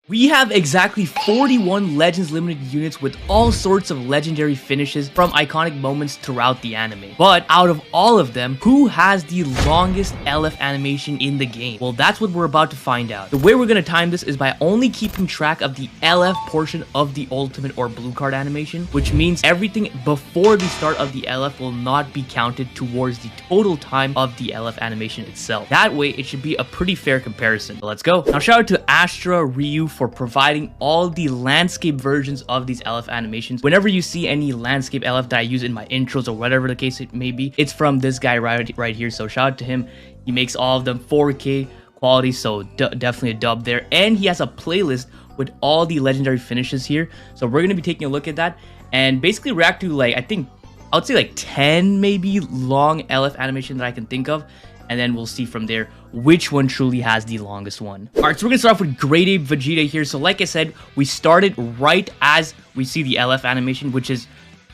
We have exactly 41 Legends Limited units with all sorts of legendary finishes from iconic moments throughout the anime. But out of all of them, who has the longest LF animation in the game? Well, that's what we're about to find out. The way we're going to time this is by only keeping track of the LF portion of the ultimate or blue card animation, which means everything before the start of the LF will not be counted towards the total time of the LF animation itself. That way, it should be a pretty fair comparison. So let's go. Now, shout out to Astra, Ryu, for providing all the landscape versions of these LF animations. Whenever you see any landscape LF that I use in my intros or whatever the case it may be, it's from this guy right here. So shout out to him. He makes all of them 4K quality, so definitely a dub there. And he has a playlist with all the legendary finishes here. So we're going to be taking a look at that and basically react to, like, I would say like 10 maybe long LF animation that I can think of. And then we'll see from there which one truly has the longest one. All right, so we're gonna start off with Grade A Vegeta here. So like I said, we started right as we see the LF animation, which is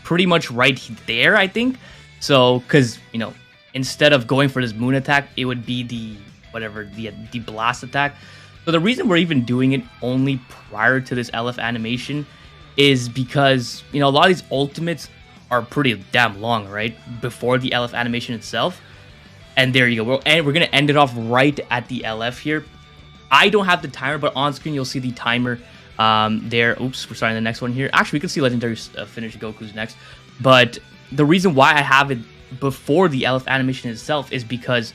pretty much right there, I think. So, because, you know, instead of going for this moon attack, it would be the blast attack. So the reason we're even doing it only prior to this LF animation is because, you know, a lot of these ultimates are pretty damn long, right? Before the LF animation itself. And there you go. We're going to end it off right at the LF here. I don't have the timer, but on screen you'll see the timer there. Oops, we're starting the next one here. Actually, we can see Legendary finish Goku's next. But the reason why I have it before the LF animation itself is because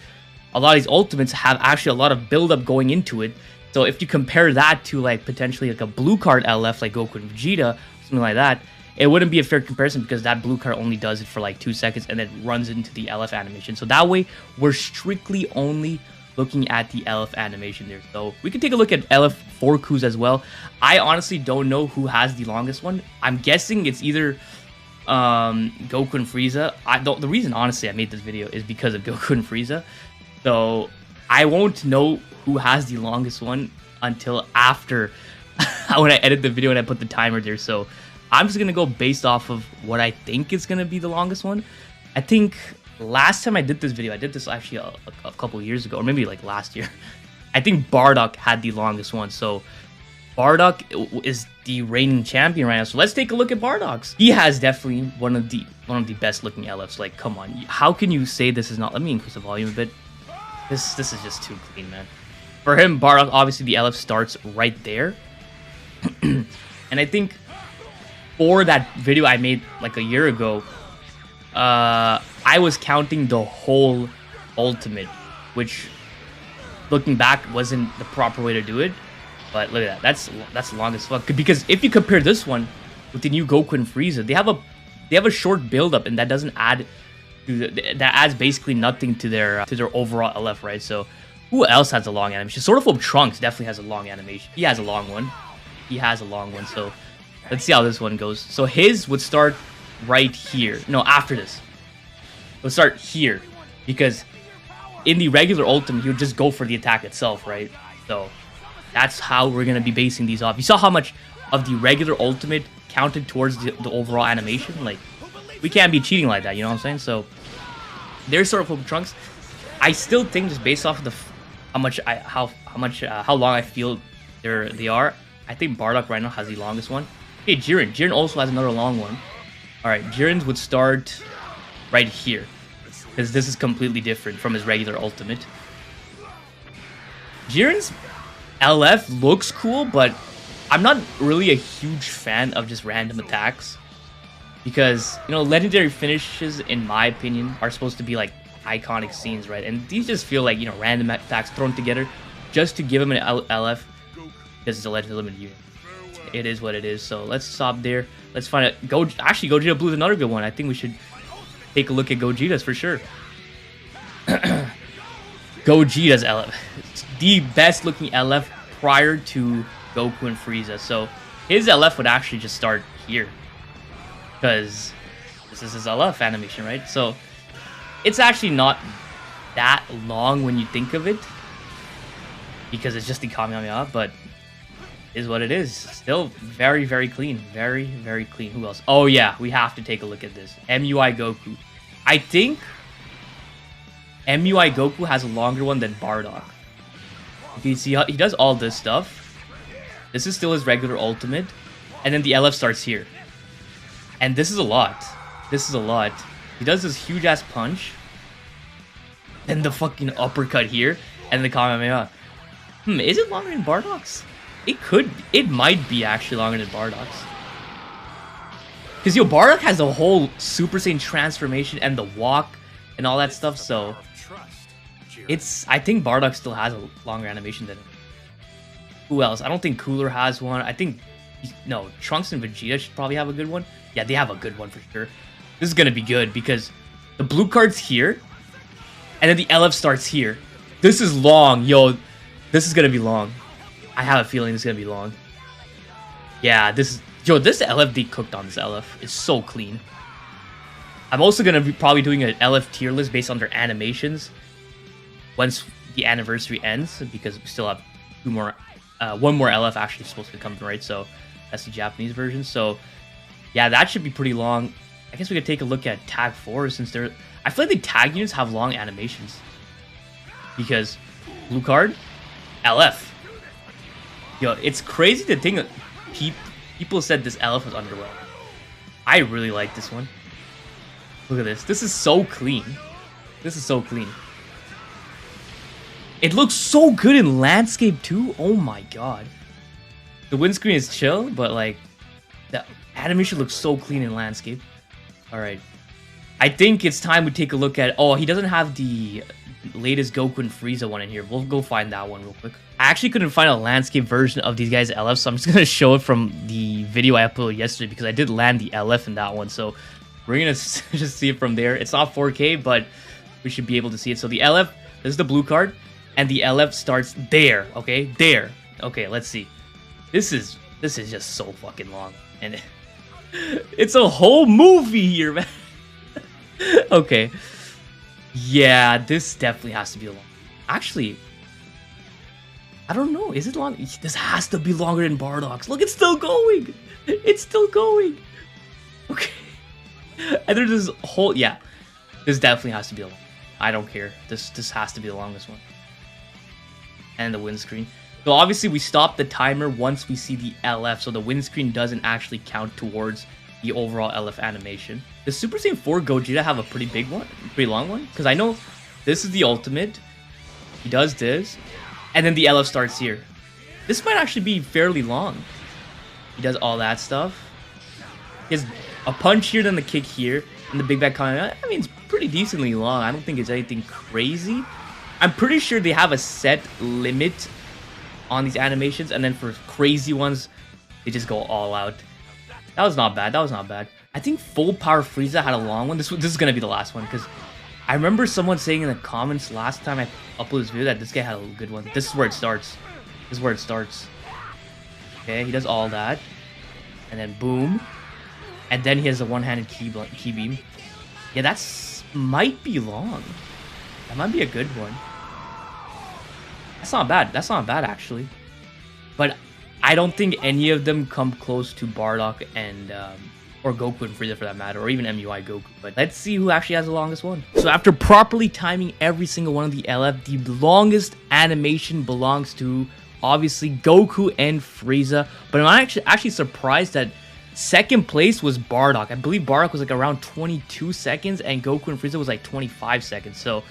a lot of these ultimates have actually a lot of build-up going into it. So if you compare that to, like, potentially like a blue card LF like Goku and Vegeta, something like that, it wouldn't be a fair comparison because that blue card only does it for like 2 seconds and then runs into the LF animation. So that way, we're strictly only looking at the LF animation there. So we can take a look at LF 4Qs as well. I honestly don't know who has the longest one. I'm guessing it's either Goku and Frieza. The reason, honestly, I made this video is because of Goku and Frieza. So I won't know who has the longest one until after when I edit the video and I put the timer there. So I'm just going to go based off of what I think is going to be the longest one. I think last time I did this video, I did this actually a couple years ago, or maybe like last year. I think Bardock had the longest one. So Bardock is the reigning champion right now. So let's take a look at Bardock's. He has definitely one of the best looking LFs. Like, come on. How can you say this is not? Let me increase the volume a bit. This is just too clean, man. For him, Bardock, obviously the LF starts right there. And I think for that video I made like a year ago, I was counting the whole ultimate, which looking back wasn't the proper way to do it. But look at that, that's long as fuck. Because if you compare this one with the new Goku and Frieza, they have a short build up, and that doesn't add to that adds basically nothing to their overall LF, right? So who else has a long animation? Sort of Trunks definitely has a long animation. He has a long one. So let's see how this one goes. So his would start right here. No, after this. It would start here. Because in the regular ultimate, he would just go for the attack itself, right? So that's how we're going to be basing these off. You saw how much of the regular ultimate counted towards the overall animation? Like, we can't be cheating like that, you know what I'm saying? So there's sort of Trunks. I still think, just based off of how long I feel they are, I think Bardock right now has the longest one. Okay, Jiren. Jiren also has another long one. Alright, Jiren's would start right here, because this is completely different from his regular ultimate. Jiren's LF looks cool, but I'm not really a huge fan of just random attacks. Because, you know, legendary finishes, in my opinion, are supposed to be like iconic scenes, right? And these just feel like, you know, random attacks thrown together just to give him an LF, because it's a Legend Limited unit. It is what it is. So let's stop there. Let's find out. Actually, Gogeta Blue is another good one. I think we should take a look at Gogeta's for sure. Gogeta's LF. It's the best looking LF prior to Goku and Frieza. So his LF would actually just start here, because this is his LF animation, right? So it's actually not that long when you think of it, because it's just the Kamehameha, but is what it is. Still very, very clean. Very, very clean. Who else? Oh yeah, we have to take a look at this. MUI Goku. I think MUI Goku has a longer one than Bardock. You can see how he does all this stuff. This is still his regular ultimate. And then the LF starts here. And this is a lot. This is a lot. He does this huge ass punch. Then the fucking uppercut here. And the Kamehameha. Is it longer than Bardock's? It might be actually longer than Bardock's. Because, yo, Bardock has a whole Super Saiyan transformation and the walk and all that stuff, so... I think Bardock still has a longer animation than him. Who else? I don't think Cooler has one. I think... No, Trunks and Vegeta should probably have a good one. Yeah, they have a good one for sure. This is gonna be good because the blue card's here. And then the LF starts here. This is long, yo. This is gonna be long. I have a feeling it's gonna be long. Yeah, this is... Yo, this LFD cooked on this LF. It's so clean. I'm also gonna be probably doing an LF tier list based on their animations once the anniversary ends, because we still have one more LF actually supposed to come, right? So that's the Japanese version. So yeah, that should be pretty long. I guess we could take a look at Tag 4 since they're... I feel like the tag units have long animations. Because blue card, LF. Yo, it's crazy to think that people said this LF was underwhelming. I really like this one. Look at this. This is so clean. This is so clean. It looks so good in landscape too. Oh my god. The windscreen is chill, but like the animation looks so clean in landscape. Alright. I think it's time we take a look at... Oh, he doesn't have the latest Goku and Frieza one in here. We'll go find that one real quick. I actually couldn't find a landscape version of these guys' LF, so I'm just going to show it from the video I uploaded yesterday because I did land the LF in that one. So we're going to just see it from there. It's not 4K, but we should be able to see it. So the LF, this is the blue card, and the LF starts there, okay? There. Okay, let's see. This is just so fucking long. And it's a whole movie here, man. Okay. Yeah, this definitely has to be long. Actually, I don't know. Is it long? This has to be longer than Bardock's. Look, it's still going. It's still going. Okay. And there's this whole... Yeah. This definitely has to be the long. I don't care. This has to be the longest one. And the windscreen. So obviously we stop the timer once we see the LF. So the windscreen doesn't actually count towards the overall LF animation. Does Super Saiyan 4 Gogeta have a pretty big one? Pretty long one? Because I know this is the ultimate. He does this. And then the LF starts here. This might actually be fairly long. He does all that stuff. He has a punch here, then the kick here. And the big back comment. I mean, it's pretty decently long. I don't think it's anything crazy. I'm pretty sure they have a set limit on these animations. And then for crazy ones, they just go all out. That was not bad. That was not bad. I think Full Power Frieza had a long one. This is going to be the last one. Because I remember someone saying in the comments last time I uploaded this video that this guy had a good one. This is where it starts. This is where it starts. Okay, he does all that. And then boom. And then he has a one-handed key beam. Yeah, that's might be long. That might be a good one. That's not bad. That's not bad, actually. But I don't think any of them come close to Bardock and... or Goku and Frieza for that matter, or even MUI Goku. But let's see who actually has the longest one. So after properly timing every single one of the LF, the longest animation belongs to, obviously, Goku and Frieza. But I'm actually surprised that second place was Bardock. I believe Bardock was like around 22 seconds, and Goku and Frieza was like 25 seconds. So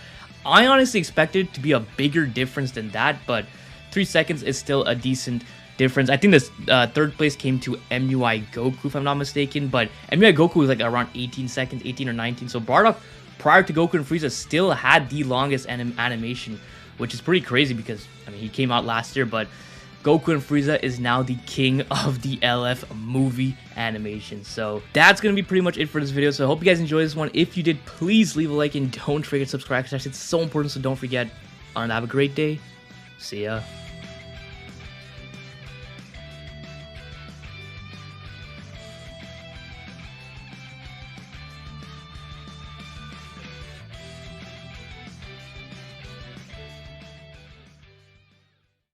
I honestly expected it to be a bigger difference than that, but 3 seconds is still a decent difference. I think this third place came to MUI Goku, if I'm not mistaken, but MUI Goku was like around 18 seconds, 18 or 19. So Bardock, prior to Goku and Frieza, still had the longest animation, which is pretty crazy because, I mean, he came out last year, but Goku and Frieza is now the king of the LF movie animation. So that's going to be pretty much it for this video. So I hope you guys enjoyed this one. If you did, please leave a like and don't forget to subscribe because it's so important, so don't forget. And have a great day. See ya.